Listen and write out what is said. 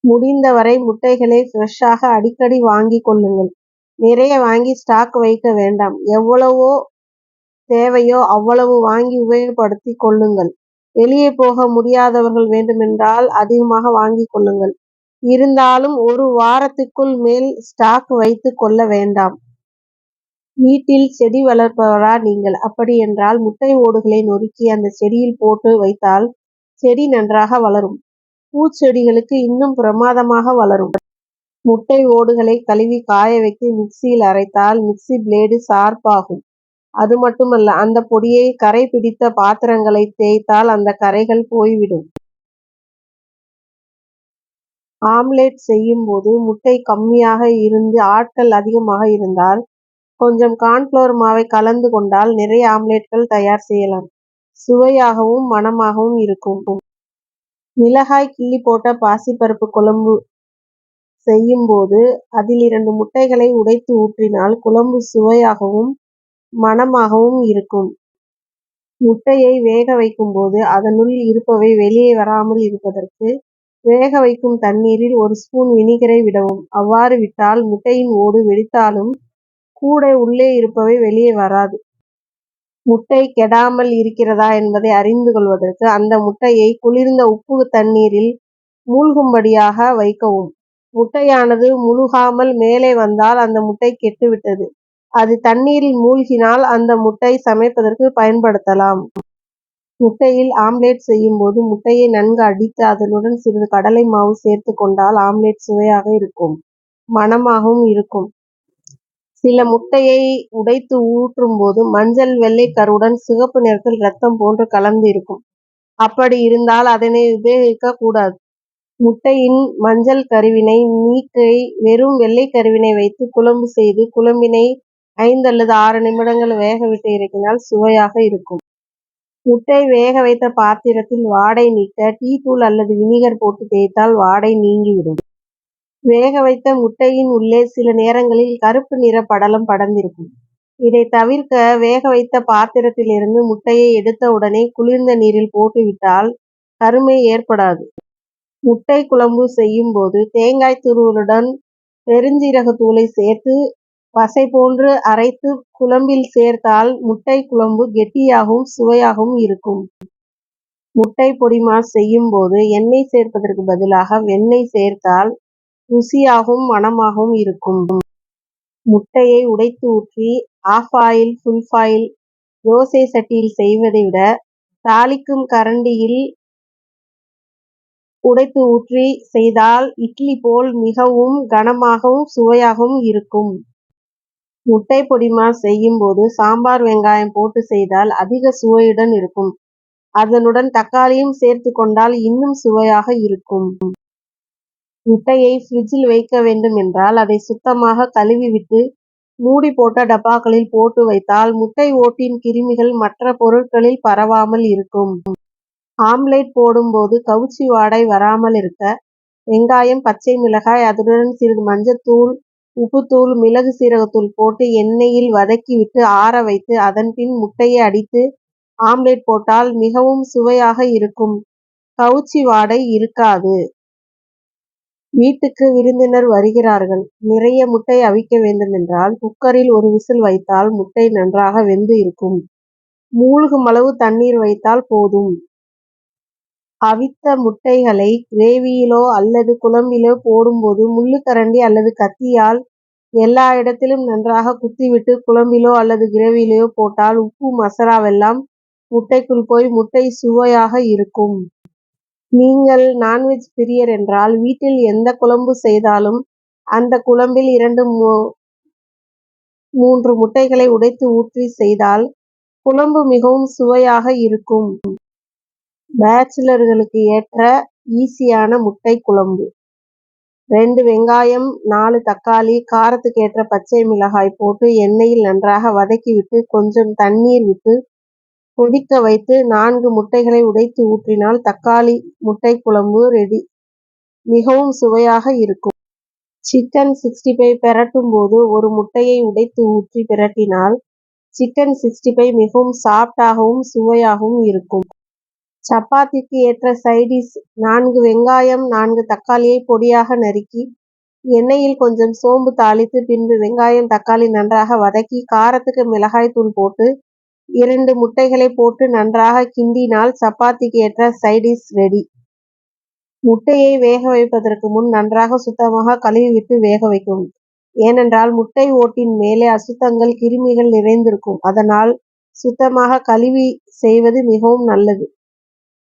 முடிந்தவரை முட்டைகளை ஃப்ரெஷ்ஷாக அடிக்கடி வாங்கிக் கொள்ளுங்கள். நிறைய வாங்கி ஸ்டாக் வைக்க வேண்டாம். எவ்வளவோ தேவையோ அவ்வளவு வாங்கி உபயோகப்படுத்திக் கொள்ளுங்கள். வெளியே போக முடியாதவர்கள் வேண்டுமென்றால் அதிகமாக வாங்கிக் கொள்ளுங்கள். இருந்தாலும் ஒரு வாரத்துக்குள் மேல் ஸ்டாக் வைத்துக் கொள்ள வேண்டாம். வீட்டில் செடி வளர்ப்பவரா நீங்கள்? அப்படியென்றால் முட்டை ஓடுகளை நொறுக்கி அந்த செடியில் போட்டு வைத்தால் செடி நன்றாக வளரும். பூச்செடிகளுக்கு இன்னும் பிரமாதமாக வளரும். முட்டை ஓடுகளை கழுவி காய வைத்து மிக்சியில் அரைத்தால் மிக்சி பிளேடு ஷார்ப்பாகும். அது மட்டுமல்ல, அந்த பொடியை கரை பிடித்த பாத்திரங்களை தேய்த்தால் அந்த கரைகள் போய்விடும். ஆம்லெட் செய்யும் போது முட்டை கம்மியாக இருந்து ஆட்கள் அதிகமாக இருந்தால் கொஞ்சம் கார்ன்ஃப்ளவர் மாவை கலந்து கொண்டால் நிறைய ஆம்லெட்கள் தயார் செய்யலாம். சுவையாகவும் மணமாகவும் இருக்கும். மிளகாய் கிள்ளி போட்ட பாசிப்பருப்பு குழம்பு செய்யும் போது அதில் 2 முட்டைகளை உடைத்து ஊற்றினால் குழம்பு சுவையாகவும் மணமாகவும் இருக்கும். முட்டையை வேக வைக்கும் போது அதனுள் இருப்பவை வெளியே வராமல் இருப்பதற்கு வேக வைக்கும் தண்ணீரில் 1 ஸ்பூன் வினிகரை விடவும். அவ்வாறு விட்டால் முட்டையின் ஓடு வெடித்தாலும் கூட உள்ளே இருப்பவை வெளியே வராது. முட்டை கெடாமல் இருக்கிறதா என்பதை அறிந்து கொள்வதற்கு அந்த முட்டையை குளிர்ந்த உப்பு தண்ணீரில் மூழ்கும்படியாக வைக்கவும். முட்டையானது முழுகாமல் மேலே வந்தால் அந்த முட்டை கெட்டுவிட்டது. அது தண்ணீரில் மூழ்கினால் அந்த முட்டை சமைப்பதற்கு பயன்படுத்தலாம். முட்டையில் ஆம்லெட் செய்யும் போது முட்டையை நன்கு அடித்து அதனுடன் சிறிது கடலை மாவு சேர்த்து கொண்டால் ஆம்லெட் சுவையாக இருக்கும், மணமாகவும் இருக்கும். சில முட்டையை உடைத்து ஊற்றும் போது மஞ்சள் வெள்ளை கருவுடன் சிகப்பு நிறத்தில் இரத்தம் போன்று கலந்து இருக்கும். அப்படி இருந்தால் அதனை உபயோகிக்க கூடாது. முட்டையின் மஞ்சள் கருவினை நீக்கி வெறும் வெள்ளை கருவினை வைத்து குழம்பு செய்து குழம்பினை 5 அல்லது 6 நிமிடங்கள் வேகவிட்டு இறக்கினால் சுவையாக இருக்கும். முட்டை வேக வைத்த பாத்திரத்தில் வாடை நீக்க டீ தூள் அல்லது வினிகர் போட்டு தேய்த்தால் வாடை நீங்கிவிடும். வேக வைத்த முட்டையின் உள்ளே சில நேரங்களில் கருப்பு நிற படலம் படர்ந்திருக்கும். இதை தவிர்க்க வேக வைத்த பாத்திரத்திலிருந்து முட்டையை எடுத்த உடனே குளிர்ந்த நீரில் போட்டுவிட்டால் கருமை ஏற்படாது. முட்டை குழம்பு செய்யும் போது தேங்காய் துருவலுடன் பெருஞ்சீரகத்தூளை சேர்த்து பசை போன்று அரைத்து குழம்பில் சேர்த்தால் முட்டை குழம்பு கெட்டியாகவும் சுவையாகவும் இருக்கும். முட்டை பொடிமா செய்யும் போது எண்ணெய் சேர்ப்பதற்கு பதிலாக வெண்ணெய் சேர்த்தால் ருசியாகவும் மணமாகவும் இருக்கும். முட்டையை உடைத்து ஊற்றி half oil, full oil dosa சட்டியில் செய்வதை விட தாளிக்கும் கரண்டியில் உடைத்து ஊற்றி செய்தால் இட்லி போல் மிகவும் கனமாகவும் சுவையாகவும் இருக்கும். முட்டை பொடிமா செய்யும் போது சாம்பார் வெங்காயம் போட்டு செய்தால் அதிக சுவையுடன் இருக்கும். அதனுடன் தக்காளியும் சேர்த்து கொண்டால் இன்னும் சுவையாக இருக்கும். முட்டையை ஃப்ரிட்ஜில் வைக்க வேண்டும் என்றால் அதை சுத்தமாக கழுவிவிட்டு மூடி போட்ட டப்பாக்களில் போட்டு வைத்தால் முட்டை ஓட்டின் கிருமிகள் மற்ற பொருட்களில் பரவாமல் இருக்கும். ஆம்லெட் போடும்போது கவுச்சி வாடை வராமல் இருக்க வெங்காயம், பச்சை மிளகாய், அதுடன் சிறிது மஞ்சத்தூள், உப்புத்தூள், மிளகு சீரகத்தூள் போட்டு எண்ணெயில் வதக்கிவிட்டு ஆற வைத்து அதன்பின் முட்டையை அடித்து ஆம்லெட் போட்டால் மிகவும் சுவையாக இருக்கும். கவுச்சி வாடை இருக்காது. வீட்டுக்கு விருந்தினர் வருகிறார்கள். நிறைய முட்டை அவிக்க வேண்டுமென்றால் குக்கரில் 1 விசில் வைத்தால் முட்டை நன்றாக வெந்து இருக்கும். மூழ்கும் அளவு தண்ணீர் வைத்தால் போதும். அவித்த முட்டைகளை கிரேவியிலோ அல்லது குழம்பிலோ போடும்போது முள்ளுக்கரண்டி அல்லது கத்தியால் எல்லா இடத்திலும் நன்றாக குத்திவிட்டு குழம்பிலோ அல்லது கிரேவியிலோ போட்டால் உப்பு மசாலாவெல்லாம் முட்டைக்குள் போய் முட்டை சுவையாக இருக்கும். நீங்கள் நான்வெஜ் பிரியர் என்றால் வீட்டில் எந்த குழம்பு செய்தாலும் அந்த குழம்பில் 2-3 முட்டைகளை உடைத்து ஊற்றி செய்தால் குழம்பு மிகவும் சுவையாக இருக்கும். பேச்சுலர்களுக்கு ஏற்ற ஈஸியான முட்டை குழம்பு. 2 வெங்காயம், 4 தக்காளி, காரத்துக்கேற்ற பச்சை மிளகாய் போட்டு எண்ணெயில் நன்றாக வதக்கிவிட்டு கொஞ்சம் தண்ணீர் விட்டு கொதிக்க வைத்து 4 முட்டைகளை உடைத்து ஊற்றினால் தக்காளி முட்டை குழம்பு ரெடி. மிகவும் சுவையாக இருக்கும். சிக்கன் 65 பிரட்டும் போது 1 முட்டையை உடைத்து ஊற்றி பிரட்டினால் சிக்கன் 65 மிகவும் சாஃப்டாகவும் சுவையாகவும் இருக்கும். சப்பாத்திக்கு ஏற்ற சைடிஷ் 4 வெங்காயம் 4 தக்காளியை பொடியாக நறுக்கி எண்ணெயில் கொஞ்சம் சோம்பு தாளித்து பின்பு வெங்காயம் தக்காளி நன்றாக வதக்கி காரத்துக்கு மிளகாய் தூள் போட்டு 2 முட்டைகளை போட்டு நன்றாக கிண்டினால் சப்பாத்திக்கு ஏற்ற சைடிஷ் ரெடி. முட்டையை வேக வைப்பதற்கு முன் நன்றாக சுத்தமாக கழுவிவிட்டு வேக வைக்கவும். ஏனென்றால் முட்டை ஓட்டின் மேலே அசுத்தங்கள் கிருமிகள் நிறைந்திருக்கும். அதனால் சுத்தமாக கழுவி செய்வது மிகவும் நல்லது.